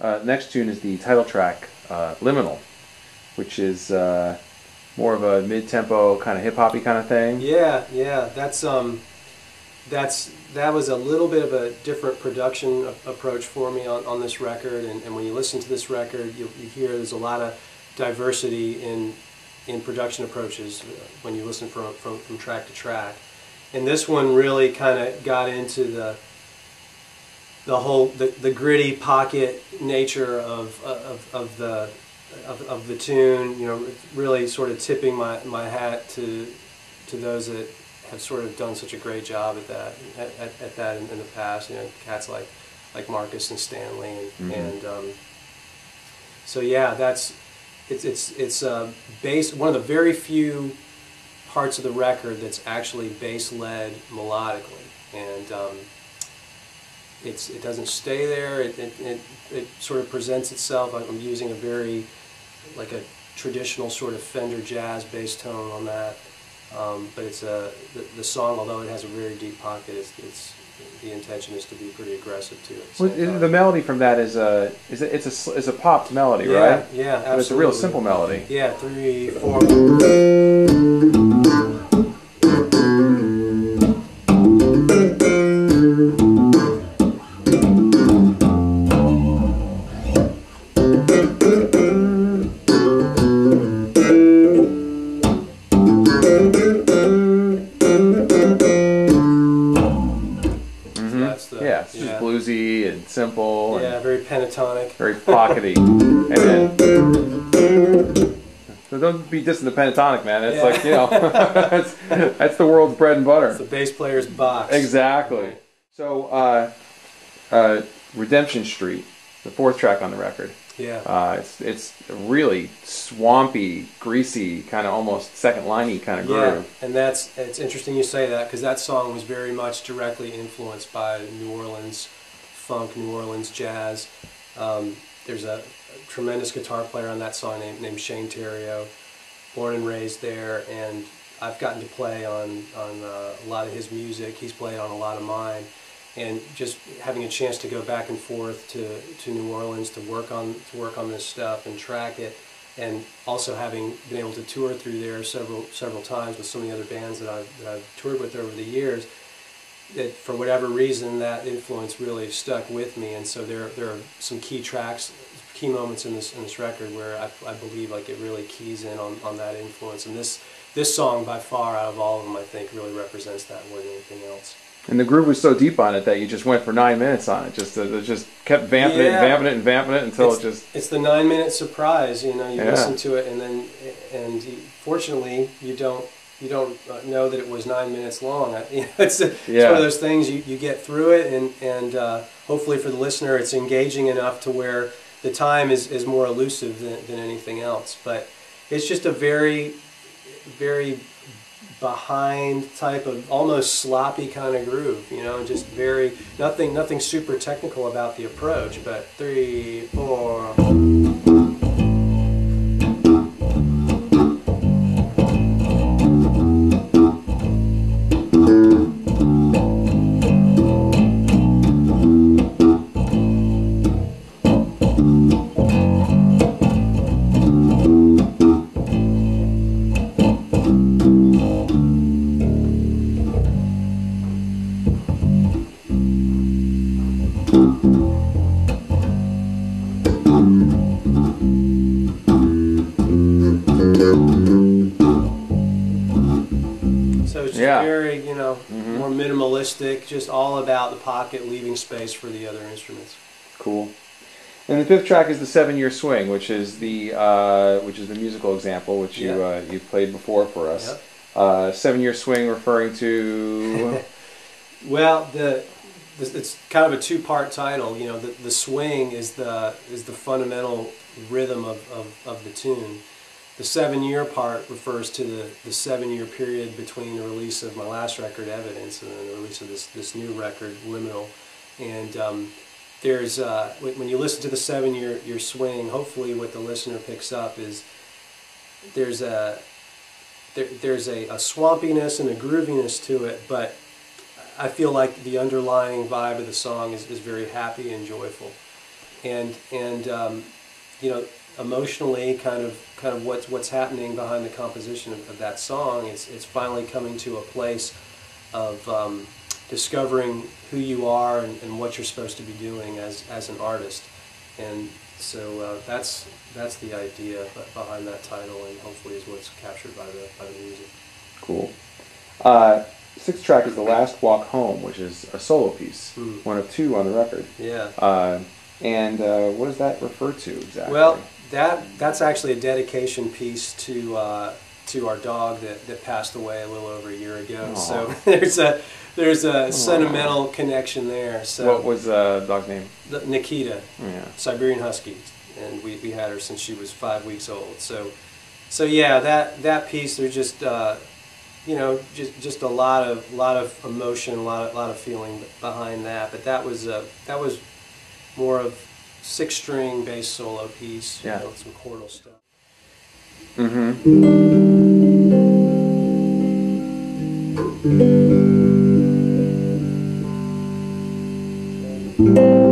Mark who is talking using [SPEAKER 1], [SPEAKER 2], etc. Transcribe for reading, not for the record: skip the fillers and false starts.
[SPEAKER 1] Next tune is the title track, Liminal, which is more of a mid-tempo kind of hip-hoppy kind of thing.
[SPEAKER 2] Yeah, yeah, that was a little bit of a different production approach for me on this record, and when you listen to this record, you hear there's a lot of diversity in production approaches when you listen from track to track. And this one really kind of got into the gritty pocket nature of the tune. You know, really sort of tipping my hat to those that have sort of done such a great job at that in the past. You know, cats like Marcus and Stanley, and so yeah, it's bass. One of the very few parts of the record that's actually bass led melodically, and it doesn't stay there. It sort of presents itself. I'm using a very like a traditional sort of Fender jazz bass tone on that. But it's the song, although it has a very deep pocket, it's the intention is to be pretty aggressive to it.
[SPEAKER 1] Well, the melody from that is a popped melody, right?
[SPEAKER 2] Yeah, absolutely.
[SPEAKER 1] But it's a real simple melody.
[SPEAKER 2] Yeah, 3, 4.
[SPEAKER 1] Yeah, it's just bluesy and simple.
[SPEAKER 2] Yeah, very pentatonic.
[SPEAKER 1] Very pockety. And then, so don't be dissing the pentatonic, man. It's like, you know, that's the world's bread and butter.
[SPEAKER 2] It's the bass player's box.
[SPEAKER 1] Exactly. So, Redemption Street, the fourth track on the record.
[SPEAKER 2] Yeah.
[SPEAKER 1] It's a really swampy, greasy, kind of almost second liney kind of groove.
[SPEAKER 2] Yeah, and it's interesting you say that, because that song was very much directly influenced by New Orleans funk, New Orleans jazz. There's a tremendous guitar player on that song named Shane Terrio, born and raised there, and I've gotten to play on a lot of his music. He's played on a lot of mine. And just having a chance to go back and forth to New Orleans to work on this stuff and track it, and also having been able to tour through there several times with some of the other bands that I've toured with over the years, that for whatever reason that influence really stuck with me. And so there are some key tracks, key moments in this record where I believe like it really keys in on that influence. And this song by far out of all of them, I think, really represents that more than anything else.
[SPEAKER 1] And the groove was so deep on it that you just went for 9 minutes on it. Just kept vamping it and vamping it until it just...
[SPEAKER 2] It's the 9-minute surprise, you know. You listen to it, and fortunately you don't know that it was 9 minutes long. It's one of those things you get through it, and hopefully for the listener it's engaging enough to where the time is more elusive than anything else. But it's just a very, very behind type of almost sloppy kind of groove, you know, just very nothing super technical about the approach, but 3, 4. So it's just very, you know, more minimalistic, just all about the pocket, leaving space for the other instruments.
[SPEAKER 1] Cool. And the fifth track is the 7-Year Swing, which is the musical example which you played before for us.
[SPEAKER 2] Yep.
[SPEAKER 1] 7-Year Swing referring to...
[SPEAKER 2] Well, it's kind of a two-part title. You know, the swing is the fundamental rhythm of the tune. The 7-year part refers to the 7-year period between the release of my last record, Evidence, and then the release of this new record, Liminal. And there's when you listen to the 7-year swing, hopefully what the listener picks up is there's a swampiness and a grooviness to it, but I feel like the underlying vibe of the song is very happy and joyful. you know, emotionally, kind of what's happening behind the composition of that song. It's finally coming to a place of discovering who you are and what you're supposed to be doing as an artist. And so that's the idea behind that title, and hopefully is what's captured by the music.
[SPEAKER 1] Cool. Sixth track is The Last Walk Home, which is a solo piece, one of two on the record.
[SPEAKER 2] Yeah.
[SPEAKER 1] And what does that refer to exactly?
[SPEAKER 2] Well, that's actually a dedication piece to our dog that passed away a little over a year ago. Aww. So there's a sentimental connection there. So
[SPEAKER 1] what was the dog's name?
[SPEAKER 2] Nikita,
[SPEAKER 1] yeah.
[SPEAKER 2] Siberian Husky, and we had her since she was 5 weeks old. So yeah, that piece, there's just you know, just a lot of emotion, a lot of feeling behind that. But that was more of 6-string bass solo piece,
[SPEAKER 1] yeah.
[SPEAKER 2] You know, some chordal stuff.
[SPEAKER 1] Mm-hmm.